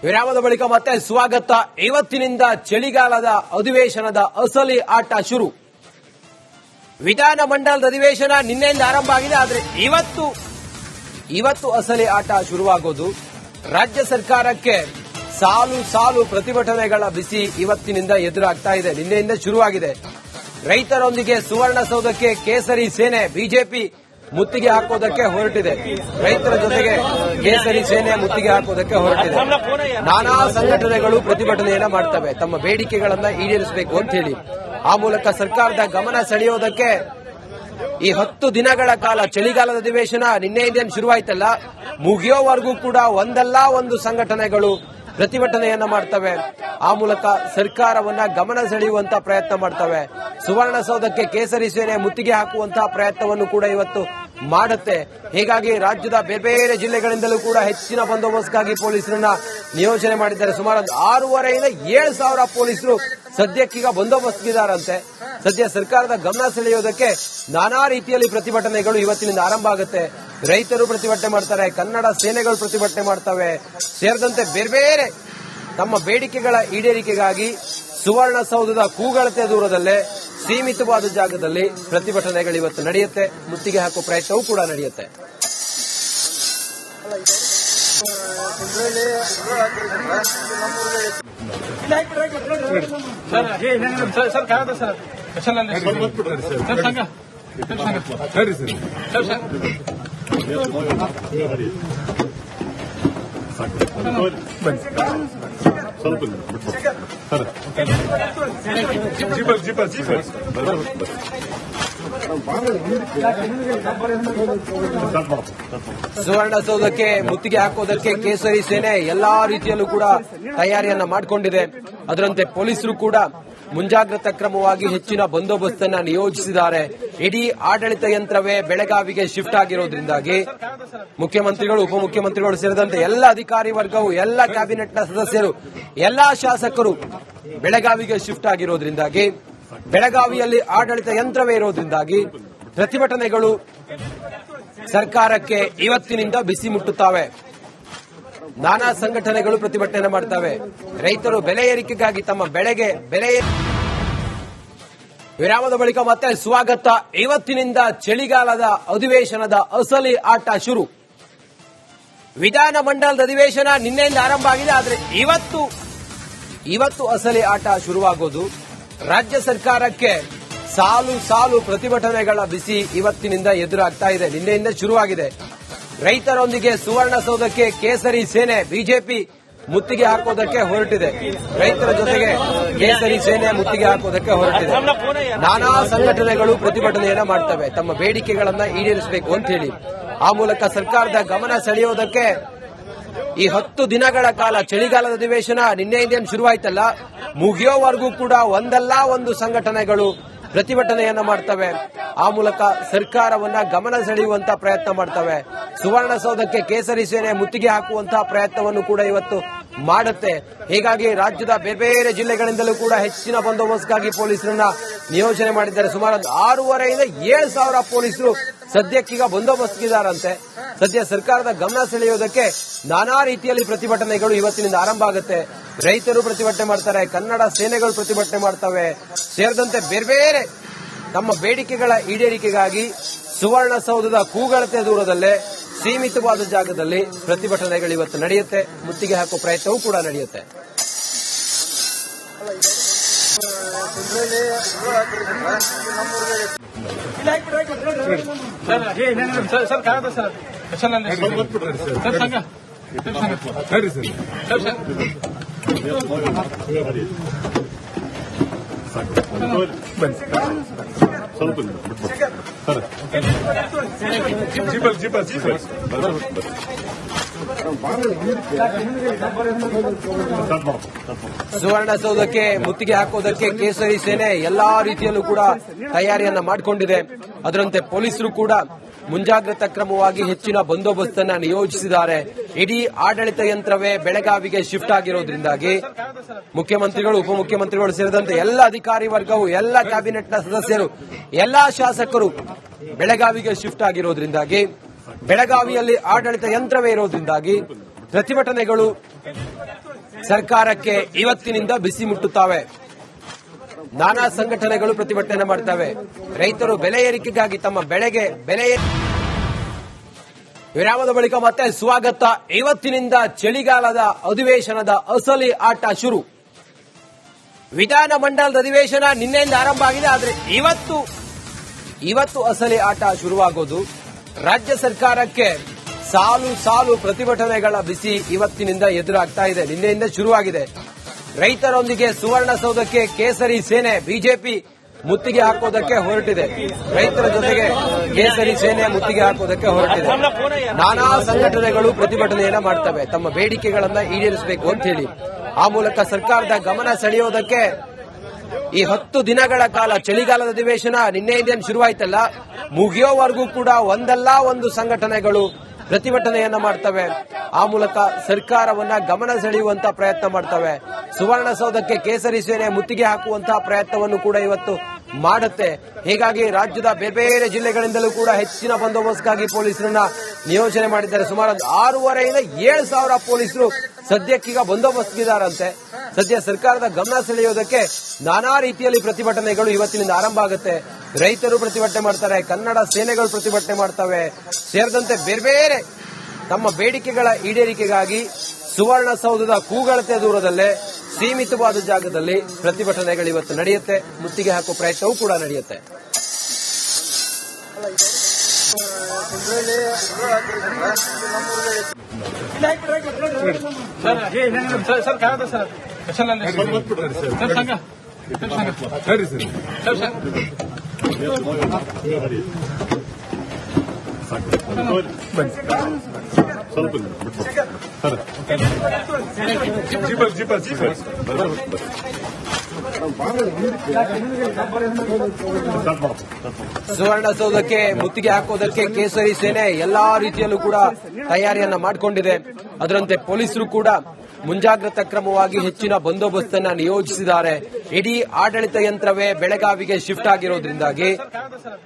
ವಿರಾಮದ ಬಳಿಕ ಮತ್ತೆ ಸ್ವಾಗತ. ಇವತ್ತಿನಿಂದ ಚಳಿಗಾಲದ ಅಧಿವೇಶನದ ಅಸಲಿ ಆಟ ಶುರು. ವಿಧಾನಮಂಡಲದ ಅಧಿವೇಶನ ನಿನ್ನೆಯಿಂದ ಆರಂಭ ಆಗಿದೆ. ಆದರೆ ಇವತ್ತು ಅಸಲಿ ಆಟ ಶುರುವಾಗೋದು. ರಾಜ್ಯ ಸರ್ಕಾರಕ್ಕೆ ಸಾಲು ಸಾಲು ಪ್ರತಿಭಟನೆಗಳ ಬಿಸಿ ಇವತ್ತಿನಿಂದ ಎದುರಾಗ್ತಾ ಇದೆ. ನಿನ್ನೆಯಿಂದ ಶುರುವಾಗಿದೆ. ರೈತರೊಂದಿಗೆ ಸುವರ್ಣಸೌಧಕ್ಕೆ ಕೇಸರಿ ಸೇನೆ ಬಿಜೆಪಿ ಮುತ್ತಿಗೆ ಹಾಕೋದಕ್ಕೆ ಹೊರಟಿದೆ. ರೈತರ ಜೊತೆಗೆ ಕೇಸರಿ ಸೇನೆ ಮುತ್ತಿಗೆ ಹಾಕೋದಕ್ಕೆ ಹೊರಟಿದೆ. ನಾನಾ ಸಂಘಟನೆಗಳು ಪ್ರತಿಭಟನೆಯನ್ನ ಮಾಡ್ತವೆ, ತಮ್ಮ ಬೇಡಿಕೆಗಳನ್ನ ಈಡೇರಿಸಬೇಕು ಅಂತ ಹೇಳಿ. ಆ ಮೂಲಕ ಸರ್ಕಾರದ ಗಮನ ಸೆಳೆಯೋದಕ್ಕೆ ಈ 10 ದಿನಗಳ ಕಾಲ ಚಳಿಗಾಲದ ಅಧಿವೇಶನ ನಿನ್ನೆಯಿಂದ ಶುರುವಾಯ್ತಲ್ಲ, ಮುಗಿಯೋವರೆಗೂ ಕೂಡ ಒಂದಲ್ಲ ಒಂದು ಸಂಘಟನೆಗಳು ಪ್ರತಿಭಟನೆಯನ್ನ ಮಾಡ್ತವೆ. ಆ ಮೂಲಕ ಸರ್ಕಾರವನ್ನ ಗಮನ ಸೆಳೆಯುವಂತ ಪ್ರಯತ್ನ ಮಾಡ್ತವೆ. ಸುವರ್ಣಸೌಧಕ್ಕೆ ಕೇಸರಿ ಸೇನೆ ಮುತ್ತಿಗೆ ಹಾಕುವಂತಹ ಪ್ರಯತ್ನವನ್ನು ಕೂಡ ಇವತ್ತು ಮಾಡುತ್ತೆ. ಹೀಗಾಗಿ ರಾಜ್ಯದ ಬೇರೆ ಬೇರೆ ಜಿಲ್ಲೆಗಳಿಂದಲೂ ಕೂಡ ಹೆಚ್ಚಿನ ಬಂದೋಬಸ್ತ್ಗಾಗಿ ಪೊಲೀಸರನ್ನ ನಿಯೋಜನೆ ಮಾಡಿದ್ದಾರೆ. ಸುಮಾರು 6,500 ಇಂದ 7,000 ಪೊಲೀಸರು ಸದ್ಯಕ್ಕೀಗ ಬಂದೋಬಸ್ತ್ಗಿದ್ದಾರಂತೆ. ಸದ್ಯ ಸರ್ಕಾರದ ಗಮನ ಸೆಳೆಯೋದಕ್ಕೆ ನಾನಾ ರೀತಿಯಲ್ಲಿ ಪ್ರತಿಭಟನೆಗಳು ಇವತ್ತಿನಿಂದ ಆರಂಭ ಆಗುತ್ತೆ. ರೈತರು ಪ್ರತಿಭಟನೆ ಮಾಡ್ತಾರೆ, ಕನ್ನಡ ಸೇನೆಗಳು ಪ್ರತಿಭಟನೆ ಮಾಡ್ತವೆ, ಸೇರಿದಂತೆ ಬೇರೆ ಬೇರೆ ತಮ್ಮ ಬೇಡಿಕೆಗಳ ಈಡೇರಿಕೆಗಾಗಿ ಸುವರ್ಣಸೌಧದ ಕೂಗಳತೆ ದೂರದಲ್ಲೇ ಸೀಮಿತವಾದ ಜಾಗದಲ್ಲಿ ಪ್ರತಿಭಟನೆಗಳು ಇವತ್ತು ನಡೆಯುತ್ತೆ. ಮುತ್ತಿಗೆ ಹಾಕುವ ಪ್ರಯತ್ನವೂ ಕೂಡ ನಡೆಯುತ್ತೆ. ಸುವರ್ಣಸೌಧಕ್ಕೆ ಮುತ್ತಿಗೆ ಹಾಕೋದಕ್ಕೆ ಕೇಸರಿ ಸೇನೆ ಎಲ್ಲಾ ರೀತಿಯಲ್ಲೂ ಕೂಡ ತಯಾರಿಯನ್ನ ಮಾಡಿಕೊಂಡಿದೆ. ಅದರಂತೆ ಪೊಲೀಸರು ಕೂಡ ಮುಂಜಾಗ್ರತಾ ಕ್ರಮವಾಗಿ ಹೆಚ್ಚಿನ ಬಂದೋಬಸ್ತನ್ನ ನಿಯೋಜಿಸಿದ್ದಾರೆ. ಇಡೀ ಆಡಳಿತ ಯಂತ್ರವೇ ಬೆಳಗಾವಿಗೆ ಶಿಫ್ಟ್ ಆಗಿರೋದ್ರಿಂದಾಗಿ ಮುಖ್ಯಮಂತ್ರಿಗಳು, ಉಪಮುಖ್ಯಮಂತ್ರಿಗಳು ಸೇರಿದಂತೆ ಎಲ್ಲ ಅಧಿಕಾರಿ ವರ್ಗವು, ಎಲ್ಲ ಕ್ಯಾಬಿನೆಟ್ನ ಸದಸ್ಯರು, ಎಲ್ಲಾ ಶಾಸಕರು ಬೆಳಗಾವಿಗೆ ಶಿಫ್ಟ್ ಆಗಿರೋದ್ರಿಂದಾಗಿ, ಬೆಳಗಾವಿಯಲ್ಲಿ ಆಡಳಿತ ಯಂತ್ರವೇ ಇರೋದ್ರಿಂದಾಗಿ ಪ್ರತಿಭಟನೆಗಳು ಸರ್ಕಾರಕ್ಕೆ ಇವತ್ತಿನಿಂದ ಬಿಸಿ ಮುಟ್ಟುತ್ತವೆ. ನಾನಾ ಸಂಘಟನೆಗಳು ಪ್ರತಿಭಟನೆ ಮಾಡ್ತವೆ. ರೈತರು ಬೆಲೆ ಏರಿಕೆಗಾಗಿ ತಮ್ಮ ಬೆಳೆಗೆ ಬೆಲೆ. ವಿರಾಮದ ಬಳಿಕ ಮತ್ತೆ ಸ್ವಾಗತ. ಇವತ್ತಿನಿಂದ ಚಳಿಗಾಲದ ಅಧಿವೇಶನದ ಅಸಲಿ ಆಟ ಶುರು. ವಿಧಾನಮಂಡಲದ ಅಧಿವೇಶನ ನಿನ್ನೆಯಿಂದ ಆರಂಭ ಆಗಿದೆ. ಆದರೆ ಇವತ್ತು ಅಸಲಿ ಆಟ ಶುರುವಾಗೋದು. ರಾಜ್ಯ ಸರ್ಕಾರಕ್ಕೆ ಸಾಲು ಸಾಲು ಪ್ರತಿಭಟನೆಗಳ ಬಿಸಿ ಇವತ್ತಿನಿಂದ ಎದುರಾಗ್ತಾ ಇದೆ. ನಿನ್ನೆಯಿಂದ ಶುರುವಾಗಿದೆ. ರೈತರೊಂದಿಗೆ ಸುವರ್ಣಸೌಧಕ್ಕೆ ಕೇಸರಿ ಸೇನೆ ಬಿಜೆಪಿ ಮುತ್ತಿಗೆ ಹಾಕೋದಕ್ಕೆ ಹೊರಟಿದೆ. ರೈತರ ಜೊತೆಗೆ ಕೇಸರಿ ಸೇನೆ ಮುತ್ತಿಗೆ ಹಾಕೋದಕ್ಕೆ ಹೊರಟಿದೆ. ನಾನಾ ಸಂಘಟನೆಗಳು ಪ್ರತಿಭಟನೆಯನ್ನ ಮಾಡ್ತವೆ, ತಮ್ಮ ಬೇಡಿಕೆಗಳನ್ನ ಈಡೇರಿಸಬೇಕು ಅಂತ ಹೇಳಿ. ಆ ಮೂಲಕ ಸರ್ಕಾರದ ಗಮನ ಸೆಳೆಯೋದಕ್ಕೆ ಈ 10 ದಿನಗಳ ಕಾಲ ಚಳಿಗಾಲದ ಅಧಿವೇಶನ ನಿನ್ನೆಯಿಂದ ಶುರುವಾಯ್ತಲ್ಲ, ಮುಗಿಯೋವರೆಗೂ ಕೂಡ ಒಂದಲ್ಲ ಒಂದು ಸಂಘಟನೆಗಳು ಪ್ರತಿಭಟನೆಯನ್ನ ಮಾಡ್ತವೆ. ಆ ಮೂಲಕ ಸರ್ಕಾರವನ್ನ ಗಮನ ಸೆಳೆಯುವಂತ ಪ್ರಯತ್ನ ಮಾಡ್ತವೆ. ಸುವರ್ಣಸೌಧಕ್ಕೆ ಕೇಸರಿ ಸೇನೆ ಮುತ್ತಿಗೆ ಹಾಕುವಂತಹ ಪ್ರಯತ್ನವನ್ನು ಕೂಡ ಇವತ್ತು ಮಾಡುತ್ತೆ. ಹೀಗಾಗಿ ರಾಜ್ಯದ ಬೇರೆ ಬೇರೆ ಜಿಲ್ಲೆಗಳಿಂದಲೂ ಕೂಡ ಹೆಚ್ಚಿನ ಬಂದೋಬಸ್ತ್ಗಾಗಿ ಪೊಲೀಸರನ್ನ ನಿಯೋಜನೆ ಮಾಡಿದ್ದಾರೆ. ಸುಮಾರು 6,500 ಇಂದ 7,000 ಪೊಲೀಸರು ಸದ್ಯಕ್ಕೀಗ ಬಂದೋಬಸ್ತ್ಗಿದ್ದಾರಂತೆ. ಸದ್ಯ ಸರ್ಕಾರದ ಗಮನ ಸೆಳೆಯೋದಕ್ಕೆ ನಾನಾ ರೀತಿಯಲ್ಲಿ ಪ್ರತಿಭಟನೆಗಳು ಇವತ್ತಿನಿಂದ ಆರಂಭ ಆಗುತ್ತೆ. ರೈತರು ಪ್ರತಿಭಟನೆ ಮಾಡ್ತಾರೆ, ಕನ್ನಡ ಸೇನೆಗಳು ಪ್ರತಿಭಟನೆ ಮಾಡ್ತವೆ, ಸೇರಿದಂತೆ ಬೇರೆ ಬೇರೆ ತಮ್ಮ ಬೇಡಿಕೆಗಳ ಈಡೇರಿಕೆಗಾಗಿ ಸುವರ್ಣಸೌಧದ ಕೂಗಳತೆ ದೂರದಲ್ಲೇ ಸೀಮಿತವಾದ ಜಾಗದಲ್ಲಿ ಪ್ರತಿಭಟನೆಗಳು ಇವತ್ತು ನಡೆಯುತ್ತೆ. ಮುತ್ತಿಗೆ ಹಾಕುವ ಪ್ರಯತ್ನವೂ ಕೂಡ ನಡೆಯುತ್ತೆ. ಸುವರ್ಣಸೌಧಕ್ಕೆ ಮುತ್ತಿಗೆ ಹಾಕೋದಕ್ಕೆ ಕೇಸರಿ ಸೇನೆ ಎಲ್ಲಾ ರೀತಿಯಲ್ಲೂ ಕೂಡ ತಯಾರಿಯನ್ನ ಮಾಡಿಕೊಂಡಿದೆ. ಅದರಂತೆ ಪೊಲೀಸರು ಕೂಡ ಮುಂಜಾಗ್ರತಾ ಕ್ರಮವಾಗಿ ಹೆಚ್ಚಿನ ಬಂದೋಬಸ್ತನ್ನ ನಿಯೋಜಿಸಿದ್ದಾರೆ. ಇಡೀ ಆಡಳಿತ ಯಂತ್ರವೇ ಬೆಳಗಾವಿಗೆ ಶಿಫ್ಟ್ ಆಗಿರೋದ್ರಿಂದಾಗಿ ಮುಖ್ಯಮಂತ್ರಿಗಳು, ಉಪಮುಖ್ಯಮಂತ್ರಿಗಳು ಸೇರಿದಂತೆ ಎಲ್ಲ ಅಧಿಕಾರಿ ವರ್ಗವು, ಎಲ್ಲ ಕ್ಯಾಬಿನೆಟ್ನ ಸದಸ್ಯರು, ಎಲ್ಲಾ ಶಾಸಕರು ಬೆಳಗಾವಿಗೆ ಶಿಫ್ಟ್ ಆಗಿರೋದ್ರಿಂದಾಗಿ, ಬೆಳಗಾವಿಯಲ್ಲಿ ಆಡಳಿತ ಯಂತ್ರವೇ ಇರೋದ್ರಿಂದಾಗಿ ಪ್ರತಿಭಟನೆಗಳು ಸರ್ಕಾರಕ್ಕೆ ಇವತ್ತಿನಿಂದ ಬಿಸಿ ಮುಟ್ಟುತ್ತವೆ. ನಾನಾ ಸಂಘಟನೆಗಳು ಪ್ರತಿಭಟನೆ ಮಾಡ್ತವೆ. ರೈತರು ಬೆಲೆ ಏರಿಕೆಗಾಗಿ ತಮ್ಮ ಬೆಳೆಗೆ ಬೆಲೆ ವಿರಾಮದ ಬಳಿಕ ಮತ್ತೆ ಸ್ವಾಗತ. ಇವತ್ತಿನಿಂದ ಚಳಿಗಾಲದ ಅಧಿವೇಶನದ ಅಸಲಿ ಆಟ ಶುರು. ವಿಧಾನಮಂಡಲದ ಅಧಿವೇಶನ ನಿನ್ನೆಯಿಂದ ಆರಂಭ ಆಗಿದೆ. ಆದರೆ ಇವತ್ತು ಅಸಲಿ ಆಟ ಶುರುವಾಗೋದು. ರಾಜ್ಯ ಸರ್ಕಾರಕ್ಕೆ ಸಾಲು ಸಾಲು ಪ್ರತಿಭಟನೆಗಳ ಬಿಸಿ ಇವತ್ತಿನಿಂದ ಎದುರಾಗ್ತಾ ಇದೆ. ನಿನ್ನೆಯಿಂದ ಶುರುವಾಗಿದೆ. ರೈತರೊಂದಿಗೆ ಸುವರ್ಣಸೌಧಕ್ಕೆ ಕೇಸರಿ ಸೇನೆ ಬಿಜೆಪಿ ಮುತ್ತಿಗೆ ಹಾಕೋದಕ್ಕೆ ಹೊರಟಿದೆ. ರೈತರ ಜೊತೆಗೆ ಕೇಸರಿ ಸೇನೆ ಮುತ್ತಿಗೆ ಹಾಕೋದಕ್ಕೆ ಹೊರಟಿದೆ. ನಾನಾ ಸಂಘಟನೆಗಳು ಪ್ರತಿಭಟನೆಯನ್ನ ಮಾಡ್ತವೆ, ತಮ್ಮ ಬೇಡಿಕೆಗಳನ್ನ ಈಡೇರಿಸಬೇಕು ಅಂತ ಹೇಳಿ. ಆ ಮೂಲಕ ಸರ್ಕಾರದ ಗಮನ ಸೆಳೆಯೋದಕ್ಕೆ ಈ 10 ದಿನಗಳ ಕಾಲ ಚಳಿಗಾಲದ ಅಧಿವೇಶನ ನಿನ್ನೆಯಿಂದ ಶುರುವಾಯ್ತಲ್ಲ, ಮುಗಿಯೋವರೆಗೂ ಕೂಡ ಒಂದಲ್ಲ ಒಂದು ಸಂಘಟನೆಗಳು ಪ್ರತಿಭಟನೆಯನ್ನ ಮಾಡ್ತವೆ. ಆ ಮೂಲಕ ಸರ್ಕಾರವನ್ನ ಗಮನ ಸೆಳೆಯುವಂತ ಪ್ರಯತ್ನ ಮಾಡ್ತವೆ. ಸುವರ್ಣಸೌಧಕ್ಕೆ ಕೇಸರಿ ಸೇನೆ ಮುತ್ತಿಗೆ ಹಾಕುವಂತಹ ಪ್ರಯತ್ನವನ್ನು ಕೂಡ ಇವತ್ತು ಮಾಡುತ್ತೆ. ಹೀಗಾಗಿ ರಾಜ್ಯದ ಬೇರೆ ಬೇರೆ ಜಿಲ್ಲೆಗಳಿಂದಲೂ ಕೂಡ ಹೆಚ್ಚಿನ ಬಂದೋಬಸ್ತ್ಗಾಗಿ ಪೊಲೀಸರನ್ನ ನಿಯೋಜನೆ ಮಾಡಿದ್ದಾರೆ. ಸುಮಾರು 6,500 ಇಂದ 7,000 ಪೊಲೀಸರು ಸದ್ಯಕ್ಕೀಗ ಬಂದೋಬಸ್ತ್ಗಿದ್ದಾರಂತೆ. ಸದ್ಯ ಸರ್ಕಾರದ ಗಮನ ಸೆಳೆಯೋದಕ್ಕೆ ನಾನಾ ರೀತಿಯಲ್ಲಿ ಪ್ರತಿಭಟನೆಗಳು ಇವತ್ತಿನಿಂದ ಆರಂಭ ಆಗುತ್ತೆ. ರೈತರು ಪ್ರತಿಭಟನೆ ಮಾಡ್ತಾರೆ, ಕನ್ನಡ ಸೇನೆಗಳು ಪ್ರತಿಭಟನೆ ಮಾಡ್ತವೆ, ಸೇರಿದಂತೆ ಬೇರೆ ಬೇರೆ ತಮ್ಮ ಬೇಡಿಕೆಗಳ ಈಡೇರಿಕೆಗಾಗಿ ಸುವರ್ಣಸೌಧದ ಕೂಗಳತೆ ದೂರದಲ್ಲೇ ಸೀಮಿತವಾದ ಜಾಗದಲ್ಲಿ ಪ್ರತಿಭಟನೆಗಳು ಇವತ್ತು ನಡೆಯುತ್ತೆ. ಮುತ್ತಿಗೆ ಹಾಕುವ ಪ್ರಯತ್ನವೂ ಕೂಡ ನಡೆಯುತ್ತೆ. ಸುವರ್ಣಸೌಧಕ್ಕೆ ಮುತ್ತಿಗೆ ಹಾಕೋದಕ್ಕೆ ಕೇಸರಿ ಸೇನೆ ಎಲ್ಲಾ ರೀತಿಯಲ್ಲೂ ಕೂಡ ತಯಾರಿಯನ್ನ ಮಾಡಿಕೊಂಡಿದೆ. ಅದರಂತೆ ಪೊಲೀಸರು ಕೂಡ ಮುಂಜಾಗ್ರತಾ ಕ್ರಮವಾಗಿ ಹೆಚ್ಚಿನ ಬಂದೋಬಸ್ತನ್ನ ನಿಯೋಜಿಸಿದ್ದಾರೆ. ಇಡೀ ಆಡಳಿತ ಯಂತ್ರವೇ ಬೆಳಗಾವಿಗೆ ಶಿಫ್ಟ್ ಆಗಿರೋದ್ರಿಂದಾಗಿ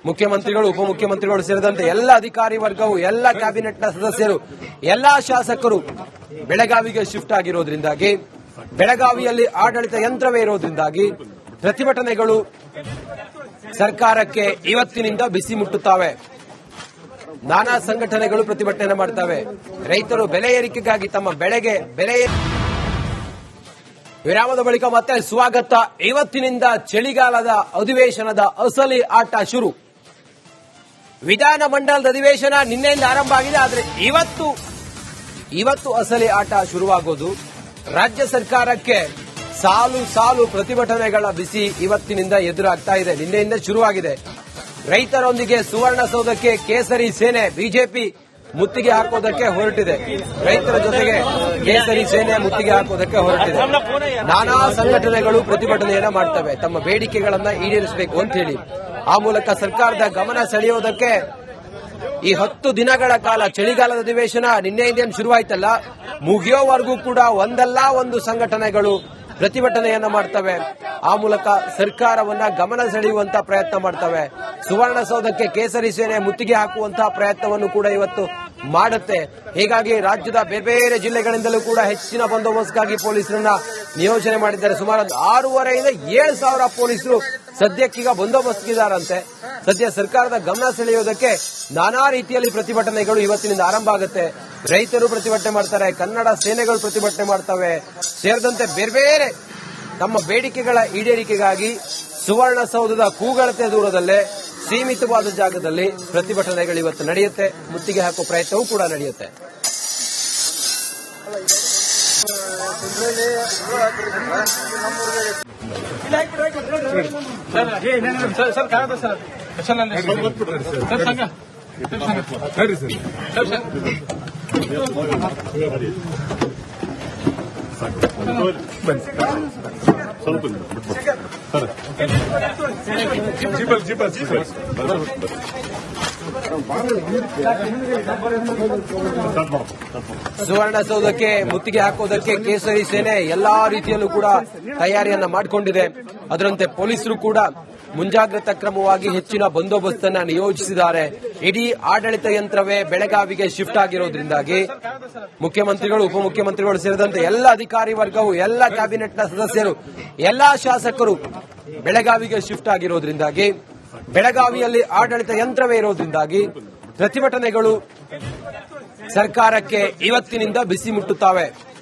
ಮುಖ್ಯಮಂತ್ರಿಗಳು, ಉಪಮುಖ್ಯಮಂತ್ರಿಗಳು ಸೇರಿದಂತೆ ಎಲ್ಲ ಅಧಿಕಾರಿ ವರ್ಗವು, ಎಲ್ಲ ಕ್ಯಾಬಿನೆಟ್ನ ಸದಸ್ಯರು, ಎಲ್ಲಾ ಶಾಸಕರು ಬೆಳಗಾವಿಗೆ ಶಿಫ್ಟ್ ಆಗಿರೋದ್ರಿಂದಾಗಿ, ಬೆಳಗಾವಿಯಲ್ಲಿ ಆಡಳಿತ ಯಂತ್ರವೇ ಇರೋದ್ರಿಂದಾಗಿ ಪ್ರತಿಭಟನೆಗಳು ಸರ್ಕಾರಕ್ಕೆ ಇವತ್ತಿನಿಂದ ಬಿಸಿ ಮುಟ್ಟುತ್ತವೆ. ನಾನಾ ಸಂಘಟನೆಗಳು ಪ್ರತಿಭಟನೆ ಮಾಡ್ತವೆ. ರೈತರು ಬೆಲೆ ಏರಿಕೆಗಾಗಿ ತಮ್ಮ ಬೆಳೆಗೆ ಬೆಲೆ ವಿರಾಮದ ಬಳಿಕ ಮತ್ತೆ ಸ್ವಾಗತ. ಇವತ್ತಿನಿಂದ ಚಳಿಗಾಲದ ಅಧಿವೇಶನದ ಅಸಲಿ ಆಟ ಶುರು. ವಿಧಾನಮಂಡಲದ ಅಧಿವೇಶನ ನಿನ್ನೆಯಿಂದ ಆರಂಭ ಆಗಿದೆ. ಆದರೆ ಇವತ್ತು ಅಸಲಿ ಆಟ ಶುರುವಾಗೋದು. ರಾಜ್ಯ ಸರ್ಕಾರಕ್ಕೆ ಸಾಲು ಸಾಲು ಪ್ರತಿಭಟನೆಗಳ ಬಿಸಿ ಇವತ್ತಿನಿಂದ ಎದುರಾಗ್ತಾ ಇದೆ. ನಿನ್ನೆಯಿಂದ ಶುರುವಾಗಿದೆ. ರೈತರೊಂದಿಗೆ ಸುವರ್ಣಸೌಧಕ್ಕೆ ಕೇಸರಿ ಸೇನೆ ಬಿಜೆಪಿ ಮುತ್ತಿಗೆ ಹಾಕೋದಕ್ಕೆ ಹೊರಟಿದೆ. ರೈತರ ಜೊತೆಗೆ ಕೇಸರಿ ಸೇನೆ ಮುತ್ತಿಗೆ ಹಾಕೋದಕ್ಕೆ ಹೊರಟಿದೆ. ನಾನಾ ಸಂಘಟನೆಗಳು ಪ್ರತಿಭಟನೆಯನ್ನ ಮಾಡ್ತವೆ, ತಮ್ಮ ಬೇಡಿಕೆಗಳನ್ನ ಈಡೇರಿಸಬೇಕು ಅಂತ ಹೇಳಿ. ಆ ಮೂಲಕ ಸರ್ಕಾರದ ಗಮನ ಸೆಳೆಯೋದಕ್ಕೆ ಈ 10 ದಿನಗಳ ಕಾಲ ಚಳಿಗಾಲದ ಅಧಿವೇಶನ ನಿನ್ನೆಯಿಂದ ಶುರುವಾಯ್ತಲ್ಲ, ಮುಗಿಯೋವರೆಗೂ ಕೂಡ ಒಂದಲ್ಲ ಒಂದು ಸಂಘಟನೆಗಳು ಪ್ರತಿಭಟನೆಯನ್ನ ಮಾಡ್ತವೆ. ಆ ಮೂಲಕ ಸರ್ಕಾರವನ್ನ ಗಮನ ಸೆಳೆಯುವಂತಹ ಪ್ರಯತ್ನ ಮಾಡ್ತವೆ. ಸುವರ್ಣಸೌಧಕ್ಕೆ ಕೇಸರಿ ಸೇನೆ ಮುತ್ತಿಗೆ ಹಾಕುವಂತಹ ಪ್ರಯತ್ನವನ್ನು ಕೂಡ ಇವತ್ತು ಮಾಡುತ್ತೆ. ಹೀಗಾಗಿ ರಾಜ್ಯದ ಬೇರೆ ಬೇರೆ ಜಿಲ್ಲೆಗಳಿಂದಲೂ ಕೂಡ ಹೆಚ್ಚಿನ ಬಂದೋಬಸ್ತ್ಗಾಗಿ ಪೊಲೀಸರನ್ನ ನಿಯೋಜನೆ ಮಾಡಿದ್ದಾರೆ. ಸುಮಾರು 6,500 ಇಂದ 7,000 ಪೊಲೀಸರು ಸದ್ಯಕ್ಕೀಗ ಬಂದೋಬಸ್ತ್ಗಿದ್ದಾರಂತೆ. ಸದ್ಯ ಸರ್ಕಾರದ ಗಮನ ಸೆಳೆಯೋದಕ್ಕೆ ನಾನಾ ರೀತಿಯಲ್ಲಿ ಪ್ರತಿಭಟನೆಗಳು ಇವತ್ತಿನಿಂದ ಆರಂಭ ಆಗುತ್ತೆ. ರೈತರು ಪ್ರತಿಭಟನೆ ಮಾಡ್ತಾರೆ, ಕನ್ನಡ ಸೇನೆಗಳು ಪ್ರತಿಭಟನೆ ಮಾಡ್ತವೆ, ಸೇರಿದಂತೆ ಬೇರೆ ಬೇರೆ ತಮ್ಮ ಬೇಡಿಕೆಗಳ ಈಡೇರಿಕೆಗಾಗಿ ಸುವರ್ಣಸೌಧದ ಕೂಗಳತೆ ದೂರದಲ್ಲೇ ಸೀಮಿತವಾದ ಜಾಗದಲ್ಲಿ ಪ್ರತಿಭಟನೆಗಳು ಇವತ್ತು ನಡೆಯುತ್ತೆ. ಮುತ್ತಿಗೆ ಹಾಕುವ ಪ್ರಯತ್ನವೂ ಕೂಡ ನಡೆಯುತ್ತೆ. ಸುವರ್ಣಸೌಧಕ್ಕೆ ಮುತ್ತಿಗೆ ಹಾಕೋದಕ್ಕೆ ಕೇಸರಿ ಸೇನೆ ಎಲ್ಲಾ ರೀತಿಯಲ್ಲೂ ಕೂಡ ತಯಾರಿಯನ್ನ ಮಾಡಿಕೊಂಡಿದೆ. ಅದರಂತೆ ಪೊಲೀಸರು ಕೂಡ ಮುಂಜಾಗ್ರತಾ ಕ್ರಮವಾಗಿ ಹೆಚ್ಚಿನ ಬಂದೋಬಸ್ತನ್ನ ನಿಯೋಜಿಸಿದ್ದಾರೆ. ಇಡೀ ಆಡಳಿತ ಯಂತ್ರವೇ ಬೆಳಗಾವಿಗೆ ಶಿಫ್ಟ್ ಆಗಿರೋದ್ರಿಂದಾಗಿ ಮುಖ್ಯಮಂತ್ರಿಗಳು, ಉಪಮುಖ್ಯಮಂತ್ರಿಗಳು ಸೇರಿದಂತೆ ಎಲ್ಲ ಅಧಿಕಾರಿ ವರ್ಗವು, ಎಲ್ಲ ಕ್ಯಾಬಿನೆಟ್ನ ಸದಸ್ಯರು, ಎಲ್ಲಾ ಶಾಸಕರು ಬೆಳಗಾವಿಗೆ ಶಿಫ್ಟ್ ಆಗಿರೋದ್ರಿಂದಾಗಿ, ಬೆಳಗಾವಿಯಲ್ಲಿ ಆಡಳಿತ ಯಂತ್ರವೇ ಇರೋದ್ರಿಂದಾಗಿ ಪ್ರತಿಭಟನೆಗಳು ಸರ್ಕಾರಕ್ಕೆ ಇವತ್ತಿನಿಂದ ಬಿಸಿ ಮುಟ್ಟುತ್ತವೆ.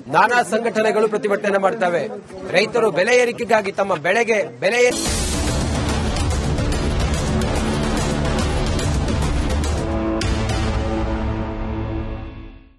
ನಾನಾ ಸಂಘಟನೆಗಳು ಪ್ರತಿಭಟನೆ ಮಾಡ್ತವೆ. ರೈತರು ಬೆಲೆ ಏರಿಕೆಗಾಗಿ ತಮ್ಮ ಬೆಳೆಗೆ ಬೆಲೆ